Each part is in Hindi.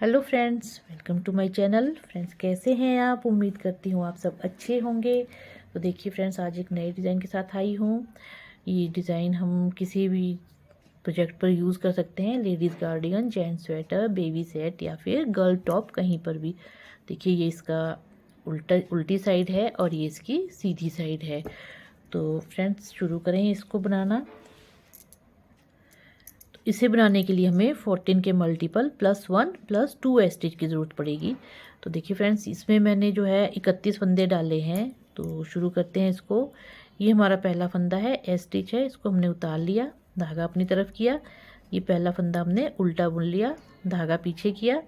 Hello friends, welcome to my channel. Friends, कैसे हैं आप? उम्मीद करती हूँ आप सब अच्छे होंगे। तो देखिए फ्रेंड्स, आज एक नए डिज़ाइन के साथ आई हूँ। ये डिज़ाइन हम किसी भी प्रोजेक्ट पर यूज़ कर सकते हैं। Ladies guardian, gents sweater, baby set या फिर गर्ल टॉप, कहीं पर भी। देखिए, ये इसका उल्टी साइड है और ये इसकी सीधी साइड है। तो फ्रेंड्स, शुरू करें इसको बनाना। इसे बनाने के लिए हमें 14 के मल्टीपल +1 +2 स्टिच की ज़रूरत पड़ेगी। तो देखिए फ्रेंड्स, इसमें मैंने जो है 31 फंदे डाले हैं। तो शुरू करते हैं इसको। ये हमारा पहला फंदा है, स्टिच है, इसको हमने उतार लिया, धागा अपनी तरफ किया। ये पहला फंदा हमने उल्टा बुन लिया, धागा पीछे किया।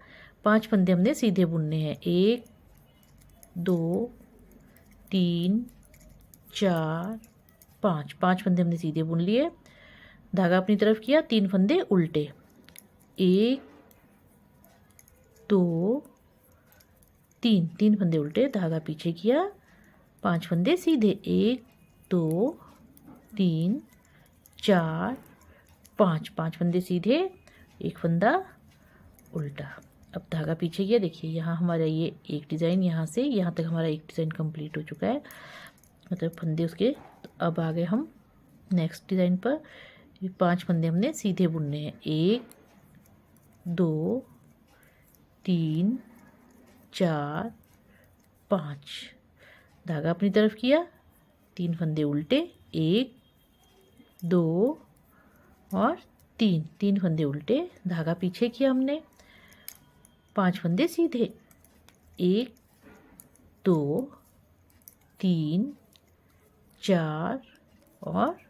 5 फंदे हमने सीधे बुनने हैं। 1 2 3 4 5 5 फंदे हमने सीधे बुन लिए, धागा अपनी तरफ किया, 3 फंदे उल्टे। 1 2 3 3 फंदे उल्टे, धागा पीछे किया, 5 फंदे सीधे। 1 2 3 4 5 5 फंदे सीधे, एक फंदा उल्टा। अब धागा पीछे किया। देखिए, यहाँ हमारा ये एक डिज़ाइन, यहाँ से यहाँ तक हमारा एक डिज़ाइन कंप्लीट हो चुका है, मतलब फंदे उसके। तो अब आ गए हम नेक्स्ट डिज़ाइन पर। ये 5 फंदे हमने सीधे बुनने हैं। 1 2 3 4 5, धागा अपनी तरफ किया, 3 फंदे उल्टे। 1 2 और 3 3 फंदे उल्टे, धागा पीछे किया हमने, 5 फंदे सीधे। 1 2 3 4 और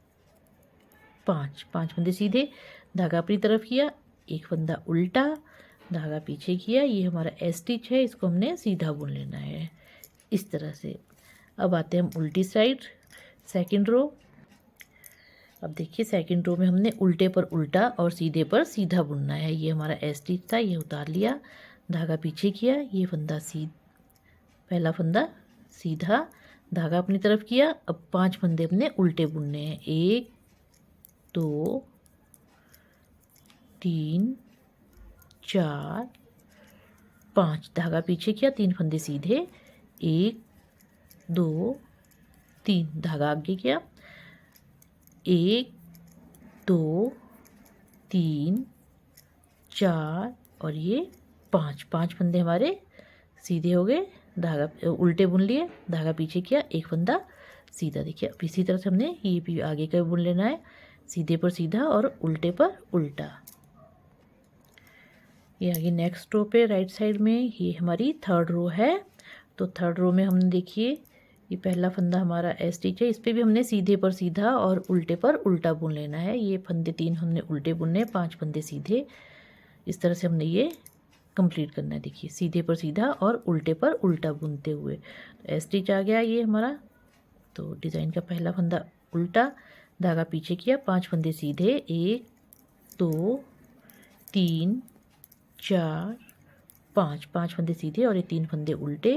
5 5 फंदे सीधे, धागा अपनी तरफ किया, एक फंदा उल्टा, धागा पीछे किया। ये हमारा स्टिच है, इसको हमने सीधा बुन लेना है इस तरह से। अब आते हैं हम उल्टी साइड, सेकंड रो। अब देखिए, सेकंड रो में हमने उल्टे पर उल्टा और सीधे पर सीधा बुनना है। ये हमारा स्टिच था, ये उतार लिया, धागा पीछे किया, ये फंदा पहला फंदा सीधा, धागा अपनी तरफ किया। अब 5 फंदे हमने उल्टे बुनने हैं। 1 2 3 4 5, धागा पीछे किया, 3 फंदे सीधे। 1 2 3, धागा आगे किया। 1 2 3 4 और ये 5 फंदे हमारे सीधे हो गए, धागा उल्टे बुन लिए, धागा पीछे किया, एक फंदा सीधा। देखिए, अब इसी तरह से हमने ये भी आगे का बुन लेना है, सीधे पर सीधा और उल्टे पर उल्टा। ये आगे नेक्स्ट रो पे राइट साइड में, ये हमारी थर्ड रो है। तो थर्ड रो में हमने देखिए, ये पहला फंदा हमारा स्टिच है, इस पर भी हमने सीधे पर सीधा और उल्टे पर उल्टा बुन लेना है। ये फंदे 3 हमने उल्टे बुनने, 5 फंदे सीधे, इस तरह से हमने ये कंप्लीट करना है। देखिए, सीधे पर सीधा और उल्टे पर उल्टा बुनते हुए तो स्टिच आ गया ये हमारा। तो डिज़ाइन का पहला फंदा उल्टा, धागा पीछे किया, 5 फंदे सीधे। 1 2 3 4 5 5 फंदे सीधे और ये 3 फंदे उल्टे।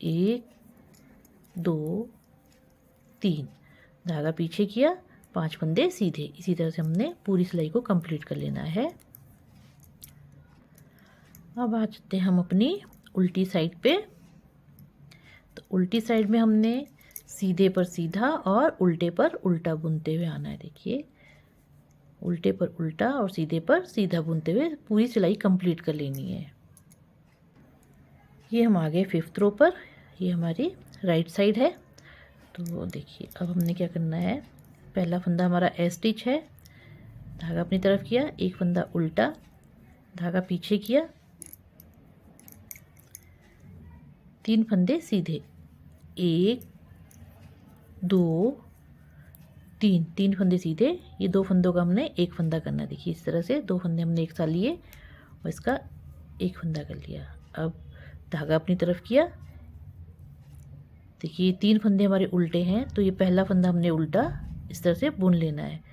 1 2 3, धागा पीछे किया, 5 फंदे सीधे। इसी तरह से हमने पूरी सिलाई को कंप्लीट कर लेना है। अब आ जाते हैं हम अपनी उल्टी साइड पे। तो उल्टी साइड में हमने सीधे पर सीधा और उल्टे पर उल्टा बुनते हुए आना है। देखिए, उल्टे पर उल्टा और सीधे पर सीधा बुनते हुए पूरी सिलाई कंप्लीट कर लेनी है। ये हम आ गए 5th रो पर, ये हमारी राइट साइड है। तो देखिए, अब हमने क्या करना है, पहला फंदा हमारा स्टिच है, धागा अपनी तरफ किया, एक फंदा उल्टा, धागा पीछे किया, 3 फंदे सीधे। 1 2 3 3 फंदे सीधे। ये 2 फंदों का हमने एक फंदा करना है। देखिए, इस तरह से 2 फंदे हमने एक साथ लिए और इसका एक फंदा कर लिया। अब धागा अपनी तरफ किया। देखिए, 3 फंदे हमारे उल्टे हैं, तो ये पहला फंदा हमने उल्टा इस तरह से बुन लेना है।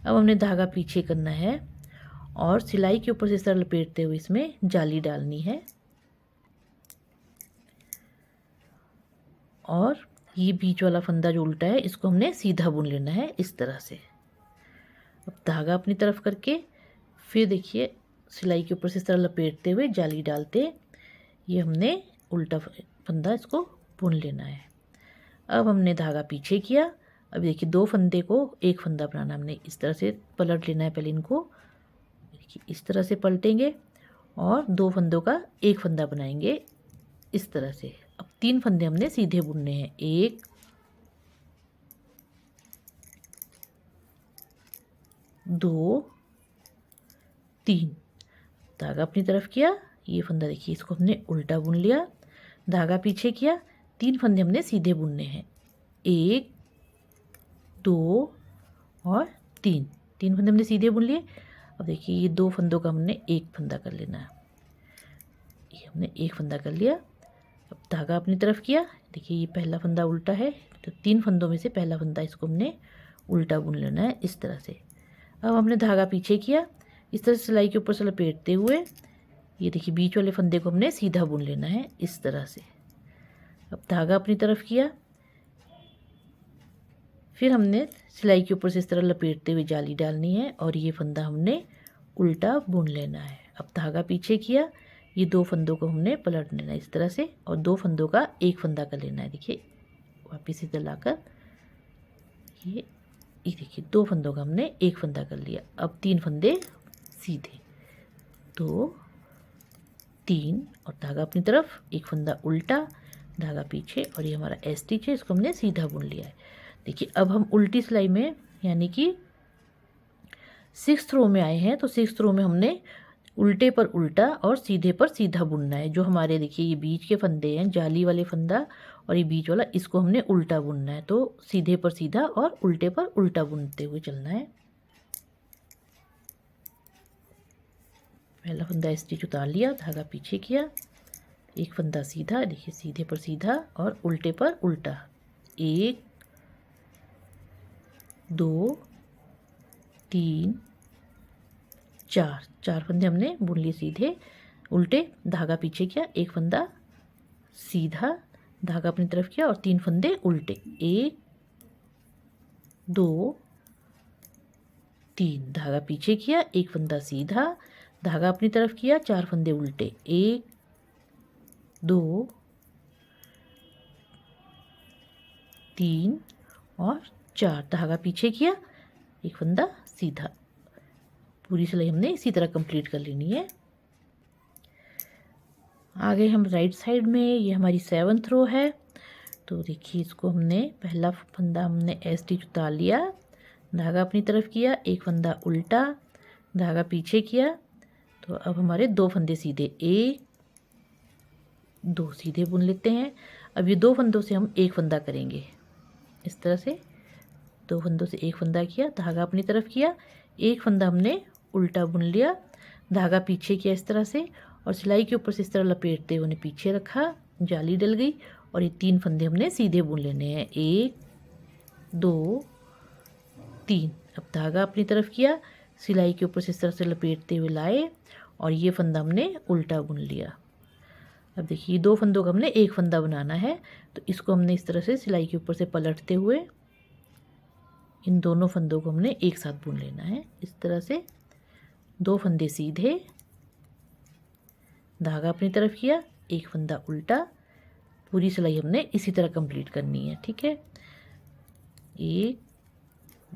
अब हमने धागा पीछे करना है और सिलाई के ऊपर से इस तरह लपेटते हुए इसमें जाली डालनी है और ये बीच वाला फंदा जो उल्टा है, इसको हमने सीधा बुन लेना है इस तरह से। अब धागा अपनी तरफ करके फिर देखिए सिलाई के ऊपर से इस तरह लपेटते हुए जाली डालते ये हमने उल्टा फंदा इसको बुन लेना है। अब हमने धागा पीछे किया। अब देखिए 2 फंदे को एक फंदा बनाना, हमने इस तरह से पलट लेना है। पहले इनको देखिए इस तरह से पलटेंगे और 2 फंदों का एक फंदा बनाएंगे इस तरह से। अब 3 फंदे हमने सीधे बुनने हैं, 1 2 3। धागा अपनी तरफ किया, ये फंदा देखिए इसको हमने उल्टा बुन लिया, धागा पीछे किया, 3 फंदे हमने सीधे बुनने हैं, 1 2 और 3। 3 फंदे हमने सीधे बुन लिए। अब देखिए ये 2 फंदों का हमने एक फंदा कर लेना है, ये हमने एक फंदा कर लिया। अब धागा अपनी तरफ किया, देखिए ये पहला फंदा उल्टा है तो 3 फंदों में से पहला फंदा इसको हमने उल्टा बुन लेना है इस तरह से। अब हमने धागा पीछे किया, इस तरह से सिलाई के ऊपर से लपेटते हुए ये देखिए बीच वाले फंदे को हमने सीधा बुन लेना है इस तरह से। अब धागा अपनी तरफ किया, फिर हमने सिलाई के ऊपर से इस तरह लपेटते हुए जाली डालनी है और ये फंदा हमने उल्टा बुन लेना है। अब धागा पीछे किया, ये 2 फंदों को हमने पलट लेना है इस तरह से और 2 फंदों का एक फंदा कर लेना है। देखिए वापस इधर लाकर ये देखिए 2 फंदों का हमने एक फंदा कर लिया। अब 3 फंदे सीधे, 2 3 और धागा अपनी तरफ, एक फंदा उल्टा, धागा पीछे और ये हमारा स्टिच है, इसको हमने सीधा बुन लिया है। देखिए अब हम उल्टी सिलाई में यानी कि 6th रो में आए हैं, तो 6th रो में हमने उल्टे पर उल्टा और सीधे पर सीधा बुनना है। जो हमारे देखिए ये बीच के फंदे हैं, जाली वाले फंदा और ये बीच वाला, इसको हमने उल्टा बुनना है। तो सीधे पर सीधा और उल्टे पर उल्टा बुनते हुए चलना है। पहला फंदा स्टिच उतार लिया, धागा पीछे किया, एक फंदा सीधा, देखिए सीधे पर सीधा और उल्टे पर उल्टा, 1 2 3 4। 4 फंदे हमने बुन लिए सीधे, उल्टे, धागा पीछे किया, एक फंदा सीधा, धागा अपनी तरफ किया और 3 फंदे उल्टे, 1 2 3। धागा पीछे किया, एक फंदा सीधा, धागा अपनी तरफ किया, 4 फंदे उल्टे, 1 2 3 और 4। धागा पीछे किया, एक फंदा सीधा। पूरी सिलाई हमने इसी तरह कंप्लीट कर लेनी है। आगे हम राइट साइड में, ये हमारी 7th रो है, तो देखिए इसको हमने पहला फंदा हमने स्टिच उतार लिया, धागा अपनी तरफ किया, एक फंदा उल्टा, धागा पीछे किया, तो अब हमारे 2 फंदे सीधे, 1 2 सीधे बुन लेते हैं। अब ये 2 फंदों से हम एक फंदा करेंगे इस तरह से, 2 फंदों से एक फंदा किया, धागा अपनी तरफ किया, एक फंदा हमने उल्टा बुन लिया, धागा पीछे किया इस तरह से और सिलाई के ऊपर से इस तरह लपेटते हुए पीछे रखा, जाली डल गई और ये 3 फंदे हमने सीधे बुन लेने हैं, 1 2 3। अब धागा अपनी तरफ किया, सिलाई के ऊपर से इस तरह से लपेटते हुए लाए और ये फंदा हमने उल्टा बुन लिया। अब देखिए 2 फंदों का हमने एक फंदा बनाना है, तो इसको हमने इस तरह से सिलाई के ऊपर से पलटते हुए इन दोनों फंदों को हमने एक साथ बुन लेना है इस तरह से। 2 फंदे सीधे, धागा अपनी तरफ किया, एक फंदा उल्टा। पूरी सिलाई हमने इसी तरह कंप्लीट करनी है, ठीक है। 1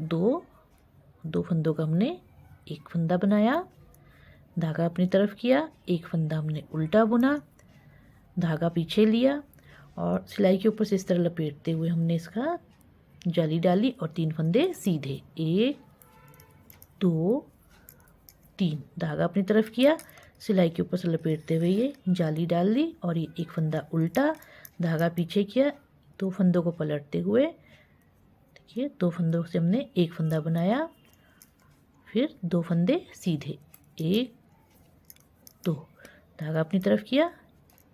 2 फंदों का हमने एक फंदा बनाया, धागा अपनी तरफ किया, एक फंदा हमने उल्टा बुना, धागा पीछे लिया और सिलाई के ऊपर से इस तरह लपेटते हुए हमने इसका जाली डाली और 3 फंदे सीधे, 1 2 3। धागा अपनी तरफ किया, सिलाई के ऊपर से लपेटते हुए ये जाली डाल दी और ये एक फंदा उल्टा, धागा पीछे किया, 2 फंदों को पलटते हुए देखिए 2 फंदों से हमने एक फंदा बनाया, फिर 2 फंदे सीधे, 1 2। धागा अपनी तरफ किया,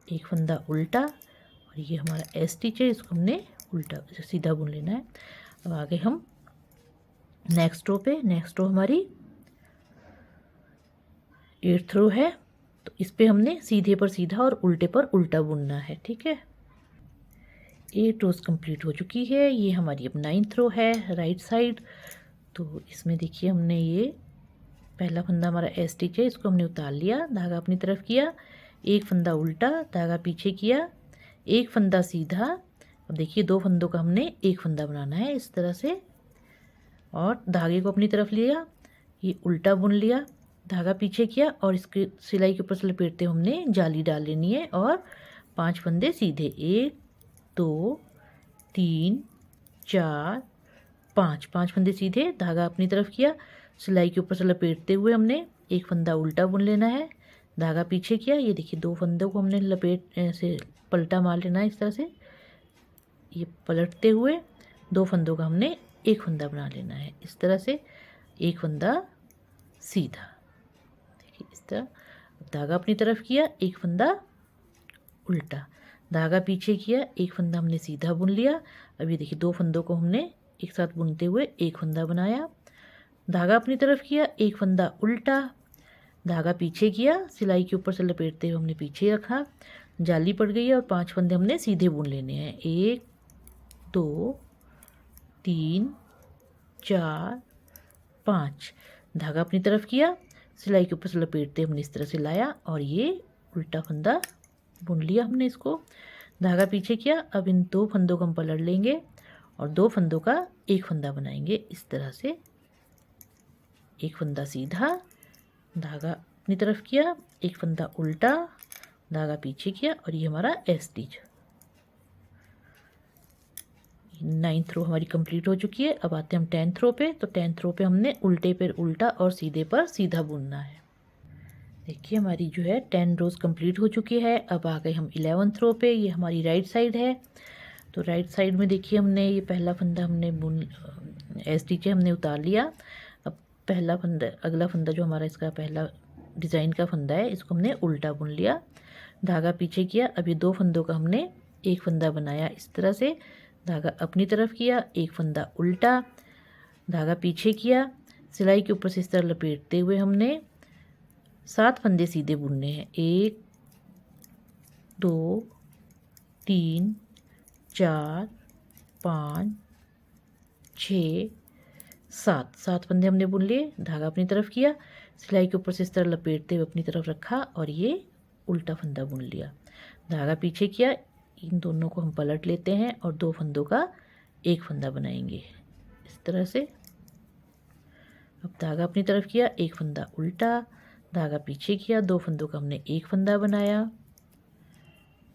एक फंदा उल्टा और ये हमारा स्टिच है, इसको हमने उल्टा सीधा बुन लेना है। अब आगे हम नेक्स्ट रो पे, नेक्स्ट रो हमारी 8th रो है, तो इस पे हमने सीधे पर सीधा और उल्टे पर उल्टा बुनना है, ठीक है। 8 रोज कंप्लीट हो चुकी है। ये हमारी अब 9th रो है राइट साइड, तो इसमें देखिए हमने ये पहला फंदा हमारा ए स्टिच है, इसको हमने उतार लिया, धागा अपनी तरफ किया, एक फंदा उल्टा, धागा पीछे किया, एक फंदा सीधा। अब देखिए 2 फंदों का हमने एक फंदा बनाना है इस तरह से, और धागे को अपनी तरफ लिया, ये उल्टा बुन लिया, धागा पीछे किया और इसके सिलाई के ऊपर से लपेटते हुए हमने जाली डाल लेनी है और 5 फंदे सीधे, 1 2 3 4 5, 5 फंदे सीधे, धागा अपनी तरफ किया, सिलाई के ऊपर से लपेटते हुए हमने एक फंदा उल्टा बुन लेना है, धागा पीछे किया, ये देखिए 2 फंदों को हमने लपेट ऐसे पलटा मार लेना है इस तरह से, ये पलटते हुए 2 फंदों का हमने एक फंदा बना लेना है इस तरह से, एक फंदा सीधा, देखिए इस तरह। धागा अपनी तरफ किया, एक फंदा उल्टा, धागा पीछे किया, एक फंदा हमने सीधा बुन लिया। अब ये देखिए 2 फंदों को हमने एक साथ बुनते हुए एक फंदा बनाया, धागा अपनी तरफ किया, एक फंदा उल्टा, धागा पीछे किया, सिलाई के ऊपर से लपेटते हुए हमने पीछे रखा, जाली पड़ गई है और 5 फंदे हमने सीधे बुन लेने हैं, 1 2 3 4 5, धागा अपनी तरफ किया, सिलाई के ऊपर से लपेटते हमने इस तरह से लाया और ये उल्टा फंदा बुन लिया हमने इसको, धागा पीछे किया। अब इन 2 फंदों को हम पलट लेंगे और 2 फंदों का एक फंदा बनाएंगे इस तरह से, एक फंदा सीधा, धागा अपनी तरफ किया, एक फंदा उल्टा, धागा पीछे किया और ये हमारा ए स्टिच। 9th रो हमारी कंप्लीट हो चुकी है। अब आते हैं हम 10th रो पे। तो 10th रो पे हमने उल्टे पर उल्टा और सीधे पर सीधा बुनना है। देखिए हमारी जो है 10 रोज़ कंप्लीट हो चुकी है। अब आ गए हम 11th रो पे। ये हमारी राइट साइड है। तो राइट साइड में देखिए हमने ये पहला फंदा हमने बुन ए स्टिच हमने उतार लिया। अब पहला फंदा, अगला फंदा जो हमारा इसका पहला डिज़ाइन का फंदा है, इसको हमने उल्टा बुन लिया, धागा पीछे किया। अब ये 2 फंदों का हमने एक फंदा बनाया इस तरह से, धागा अपनी तरफ किया, एक फंदा उल्टा, धागा पीछे किया, सिलाई के ऊपर से इस तरह लपेटते हुए हमने 7 फंदे सीधे बुनने हैं, 1 2 3 4 5 6 7, 7 फंदे हमने बुन लिए, धागा अपनी तरफ किया, सिलाई के ऊपर से इस तरह लपेटते हुए अपनी तरफ रखा और ये उल्टा फंदा बुन लिया, धागा पीछे किया। इन दोनों को हम पलट लेते हैं और 2 फंदों का एक फंदा बनाएंगे इस तरह से। अब धागा अपनी तरफ किया, एक फंदा उल्टा, धागा पीछे किया, 2 फंदों का हमने एक फंदा बनाया,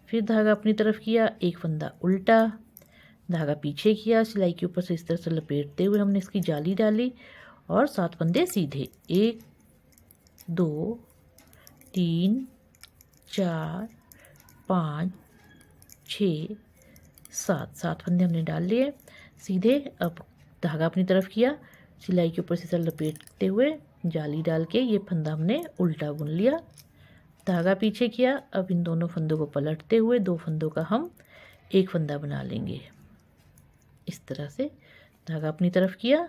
फिर धागा अपनी तरफ किया, एक फंदा उल्टा, धागा पीछे किया, सिलाई के ऊपर से इस तरह से लपेटते हुए हमने इसकी जाली डाली और 7 फंदे सीधे, 1 2 3 4 5 6 7, 7 फंदे हमने डाल लिए सीधे। अब धागा अपनी तरफ किया, सिलाई के ऊपर से लपेटते हुए जाली डाल के ये फंदा हमने उल्टा बुन लिया, धागा पीछे किया। अब इन दोनों फंदों को पलटते हुए 2 फंदों का हम एक फंदा बना लेंगे इस तरह से, धागा अपनी तरफ किया,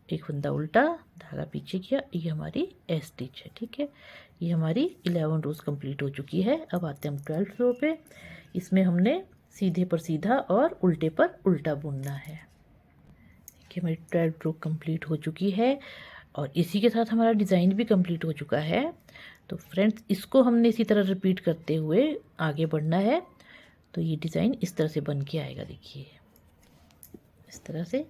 एक फंदा उल्टा, धागा पीछे किया, ये हमारी ए स्टिच है। ठीक है, ये हमारी 11 रोज़ कंप्लीट हो चुकी है। अब आते हैं हम 12th रो पे। इसमें हमने सीधे पर सीधा और उल्टे पर उल्टा बुनना है। देखिए हमारी 12th रो कंप्लीट हो चुकी है और इसी के साथ हमारा डिज़ाइन भी कंप्लीट हो चुका है। तो फ्रेंड्स इसको हमने इसी तरह रिपीट करते हुए आगे बढ़ना है। तो ये डिज़ाइन इस तरह से बन के आएगा, देखिए इस तरह से।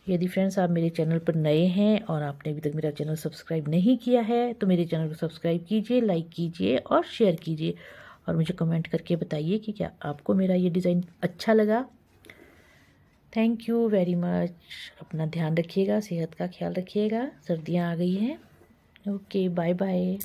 यदि फ्रेंड्स आप मेरे चैनल पर नए हैं और आपने अभी तक मेरा चैनल सब्सक्राइब नहीं किया है तो मेरे चैनल को सब्सक्राइब कीजिए, लाइक कीजिए और शेयर कीजिए और मुझे कमेंट करके बताइए कि क्या आपको मेरा ये डिज़ाइन अच्छा लगा। Thank you very much. अपना ध्यान रखिएगा, सेहत का ख्याल रखिएगा, सर्दियाँ आ गई हैं। Okay, bye bye.